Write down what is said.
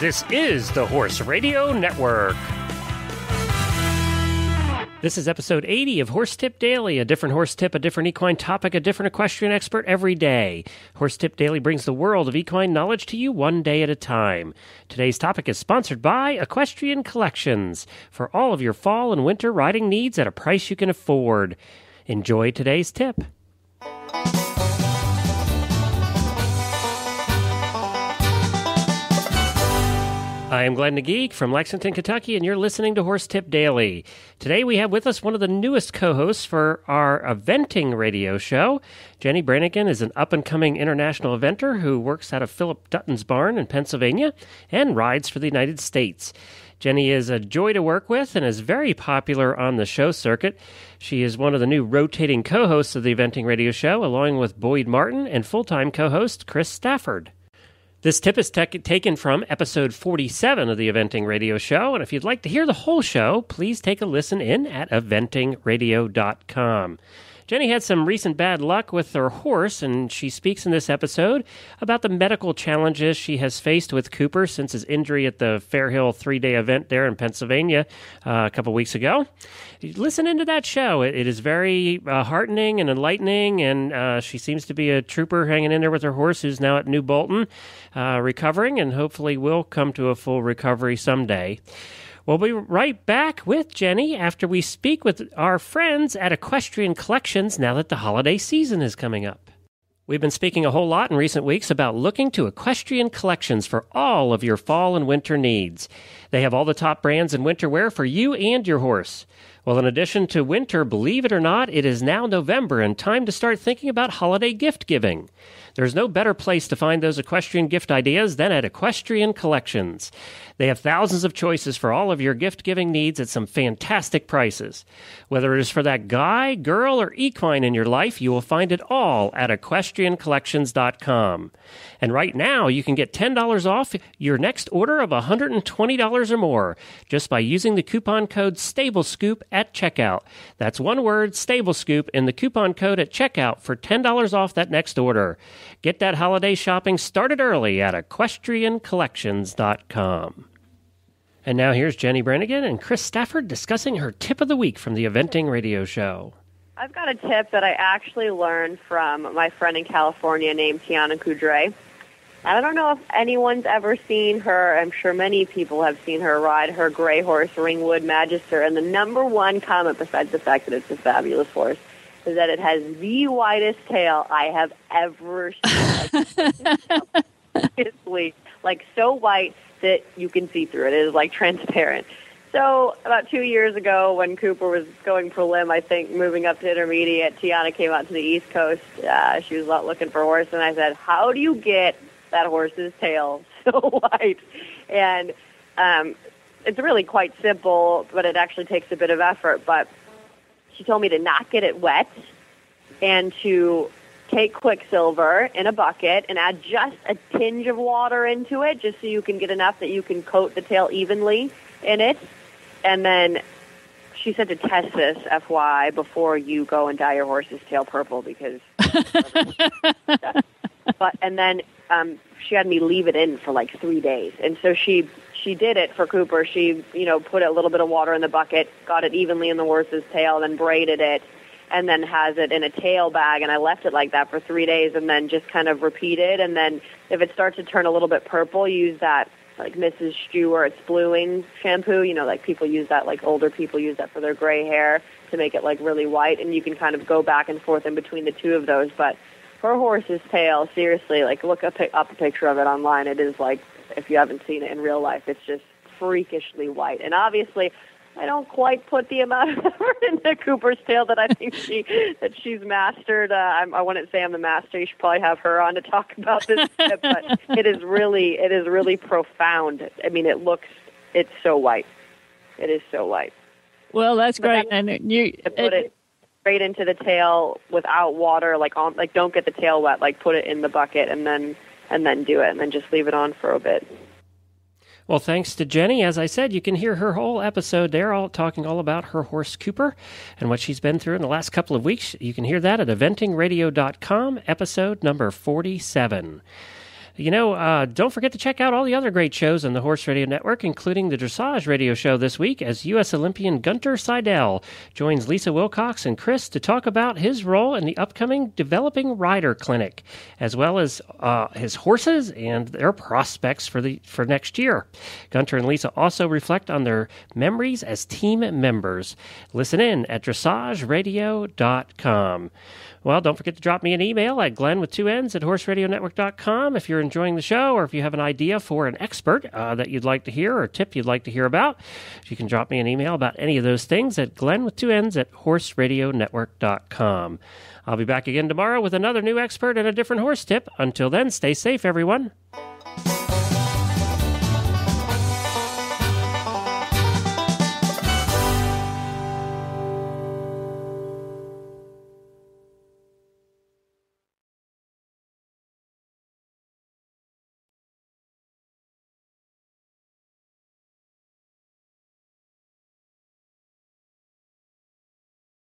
This is the Horse Radio Network. This is episode 80 of Horse Tip Daily, a different horse tip, a different equine topic, a different equestrian expert every day. Horse Tip Daily brings the world of equine knowledge to you one day at a time. Today's topic is sponsored by Equestrian Collections, for all of your fall and winter riding needs at a price you can afford. Enjoy today's tip. I am Glenn the Geek from Lexington, Kentucky, and you're listening to Horse Tip Daily. Today we have with us one of the newest co-hosts for our eventing radio show. Jennie Brannigan is an up-and-coming international eventer who works out of Philip Dutton's barn in Pennsylvania and rides for the United States. Jennie is a joy to work with and is very popular on the show circuit. She is one of the new rotating co-hosts of the eventing radio show, along with Boyd Martin and full-time co-host Chris Stafford. This tip is taken from episode 47 of the Eventing Radio Show, and if you'd like to hear the whole show, please take a listen in at eventingradio.com. Jennie had some recent bad luck with her horse, and she speaks in this episode about the medical challenges she has faced with Cooper since his injury at the Fairhill 3-day event there in Pennsylvania a couple weeks ago. Listen into that show. It is very heartening and enlightening, and she seems to be a trooper hanging in there with her horse who's now at New Bolton, recovering, and hopefully will come to a full recovery someday. We'll be right back with Jennie after we speak with our friends at Equestrian Collections now that the holiday season is coming up. We've been speaking a whole lot in recent weeks about looking to Equestrian Collections for all of your fall and winter needs. They have all the top brands in winter wear for you and your horse. Well, in addition to winter, believe it or not, it is now November and time to start thinking about holiday gift giving. There's no better place to find those equestrian gift ideas than at Equestrian Collections. They have thousands of choices for all of your gift-giving needs at some fantastic prices. Whether it is for that guy, girl, or equine in your life, you will find it all at equestriancollections.com. And right now, you can get $10 off your next order of $120 or more just by using the coupon code STABLESCOOP at checkout. That's one word, STABLESCOOP, in the coupon code at checkout for $10 off that next order. Get that holiday shopping started early at equestriancollections.com. And now here's Jennie Brannigan and Chris Stafford discussing her tip of the week from the Eventing Radio Show. I've got a tip that I actually learned from my friend in California named Tiana Coudray. I don't know if anyone's ever seen her. I'm sure many people have seen her ride her gray horse, Ringwood Magister. And the number one comment, besides the fact that it's a fabulous horse, is that it has the widest tail I have ever seen. Seriously, like so white that you can see through it. It is like transparent. So about 2 years ago when Cooper was going prelim, I think, moving up to intermediate, Tiana came out to the East Coast. She was out looking for a horse, and I said, how do you get that horse's tail so white? And it's really quite simple, but it actually takes a bit of effort. But she told me to not get it wet and to take Quicksilver in a bucket and add just a tinge of water into it just so you can get enough that you can coat the tail evenly in it. And then she said to test this, FY, before you go and dye your horse's tail purple because... And then she had me leave it in for like 3 days. And so she did it for Cooper. She, put a little bit of water in the bucket, got it evenly in the horse's tail, then braided it, and then has it in a tail bag. And I left it like that for 3 days and then just kind of repeated. And then if it starts to turn a little bit purple, use that like Mrs. Stewart's bluing shampoo. Like people use that, like older people use that for their gray hair to make it like really white. And you can kind of go back and forth in between the two of those. But her horse's tail, seriously, like look up a picture of it online. It is like, if you haven't seen it in real life, it's just freakishly white. And obviously, I don't quite put the amount of effort into Cooper's tail that I think she's mastered. I wouldn't say I'm the master. You should probably have her on to talk about this tip, but it is really profound. I mean, it's so white. It is so white. Well, that's great. And put it straight into the tail without water, don't get the tail wet. Like put it in the bucket and then do it, and then just leave it on for a bit. Well, thanks to Jennie. As I said, you can hear her whole episode there, talking all about her horse Cooper and what she's been through in the last couple of weeks. You can hear that at eventingradio.com, episode number 47. Don't forget to check out all the other great shows on the Horse Radio Network, including the Dressage Radio Show this week, as U.S. Olympian Gunter Seidel joins Lisa Wilcox and Chris to talk about his role in the upcoming Developing Rider Clinic, as well as his horses and their prospects for next year. Gunter and Lisa also reflect on their memories as team members. Listen in at dressageradio.com. Well, don't forget to drop me an email at glenn@horseradionetwork.com if you're enjoying the show, or if you have an idea for an expert that you'd like to hear or a tip you'd like to hear about. You can drop me an email about any of those things at glenn@horseradionetwork.com. I'll be back again tomorrow with another new expert and a different horse tip. Until then, stay safe, everyone.